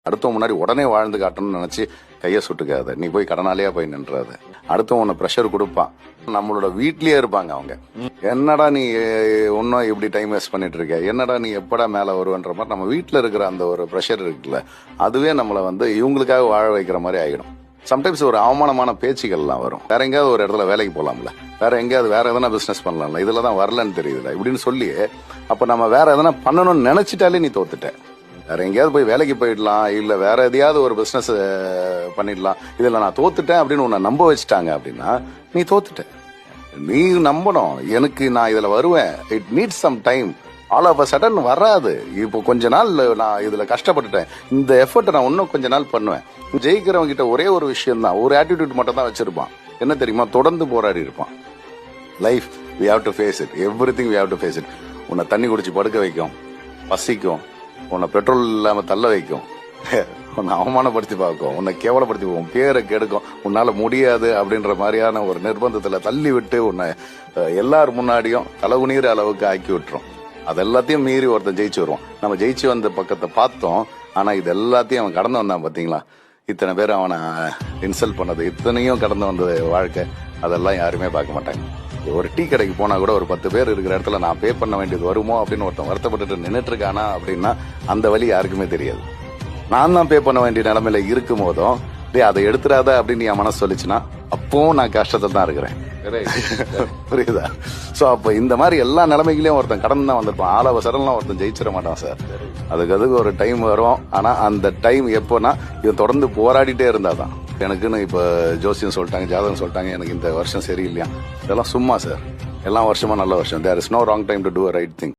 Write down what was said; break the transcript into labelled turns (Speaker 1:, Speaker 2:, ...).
Speaker 1: அடுத்தவன் முன்னாடி உடனே வாழ்ந்து காட்டணும்னு நினைச்சு கையை சுட்டுக்காத. நீ போய் கடனாலேயே போய் நின்றாது. அடுத்தவன் உன்னை ப்ரெஷர் கொடுப்பான். நம்மளோட வீட்லயே இருப்பாங்க அவங்க. என்னடா நீ இன்னும் இப்படி டைம் வேஸ்ட் பண்ணிட்டு இருக்க, என்னடா நீ எப்படா மேல வருவன்ற மாதிரி நம்ம வீட்டுல இருக்கிற அந்த ஒரு ப்ரெஷர் இருக்குல்ல, அதுவே நம்மளை இவங்களுக்காக வாழ வைக்கிற மாதிரி ஆகிடும். சம்டைம்ஸ் ஒரு அவமானமான பேச்சுகள்லாம் வரும். வேற எங்கேயாவது ஒரு இடத்துல வேலைக்கு போகலாம்ல, வேற எங்கேயாவது வேற எதனா பிசினஸ் பண்ணலாம்ல, இதுல தான் வரலன்னு தெரியுதுல இப்படின்னு சொல்லி, அப்ப நம்ம வேற எதனா பண்ணணும்னு நினைச்சிட்டாலே நீ தோத்துட்ட. வேற எங்கேயாவது போய் வேலைக்கு போயிடலாம், இல்ல வேற எதையாவது ஒரு பிசினஸ் பண்ணிடலாம், இதுல நான் தோத்துட்டேன் அப்படின்னு உன்னை நம்ப வச்சுட்டாங்க அப்படின்னா நீ தோத்துட்ட. நீ நம்பணும், எனக்கு நான் இதுல வருவேன். It needs some time. All of a sudden வராது. இப்போ கொஞ்ச நாள் நான் இதுல கஷ்டப்பட்டுட்டேன், இந்த எஃபர்ட் நான் இன்னும் கொஞ்ச நாள் பண்ணுவேன். ஜெயிக்கிறவங்க கிட்ட ஒரே ஒரு விஷயம் தான், ஒரு ஆட்டிடியூட் மட்டும் தான் வச்சிருப்பான். என்ன தெரியுமா? தொடர்ந்து போராடி இருப்பான். Life we have to face it, everything we have to face it. உன்னை தண்ணி குடிச்சு படுக்க வைக்கும், பசிக்கும், உன்னை பெட்ரோல் இல்லாம தள்ள வைக்கும், உன்னை அவமானப்படுத்தி பார்க்கும், உன்னை கேவலப்படுத்தி போகும், பேரை கெடுக்கும், உன்னால முடியாது அப்படின்ற மாதிரியான ஒரு நிர்பந்தத்துல தள்ளி விட்டு உன்னை எல்லாரும் முன்னாடியும் தலகுனீர் அளவுக்கு ஆக்கி விட்டுரும். அது எல்லாத்தையும் மீறி ஒருத்தன் ஜெயிச்சு வருவான். நம்ம ஜெயிச்சு வந்த பக்கத்தை பார்த்தோம், ஆனா இது எல்லாத்தையும் அவன் கடந்து வந்தான். பாத்தீங்களா, இத்தனை பேர் அவனை இன்சல்ட் பண்ணது, இத்தனையும் கடந்து வந்தது வாழ்க்கை, அதெல்லாம் யாருமே பார்க்க மாட்டாங்க. ஒரு டீ கடைக்கு போனா கூட ஒரு 10 பேர் இருக்கிற இடத்துல நான் பே பண்ண வேண்டியது வருமோ அப்படின்னு ஒருத்தன் வருத்தப்பட்டு நின்றுட்டு இருக்கானா அப்படின்னா அந்த வழி யாருக்குமே தெரியாது. நான் தான் பே பண்ண வேண்டிய நிலைமையில இருக்கும் போதும் அதை எடுத்துடாத அப்படின்னு என் மனசு சொல்லிச்சுன்னா அப்பவும் நான் கஷ்டத்தை தான் இருக்கிறேன். புரியுதா? சோ அப்ப இந்த மாதிரி எல்லா நிலைமைகளையும் ஒருத்தன் கடந்து தான் வந்திருப்பான். ஆளவ சடன்லாம் ஒருத்தன் ஜெயிச்சிட மாட்டான் சார். அதுக்கு ஒரு டைம் வரும். ஆனா அந்த டைம் எப்போனா இவன் தொடர்ந்து போராடிட்டே இருந்தாதான். எனக்குன்னு இப்ப ஜோசியம் சொல்லிட்டாங்க, ஜாதகம் சொல்லிட்டாங்க, எனக்கு இந்த வருஷம் சரியில்லையா, இதெல்லாம் சும்மா சார். எல்லா வருஷமா நல்ல வருஷம். There is no wrong time to do a right thing.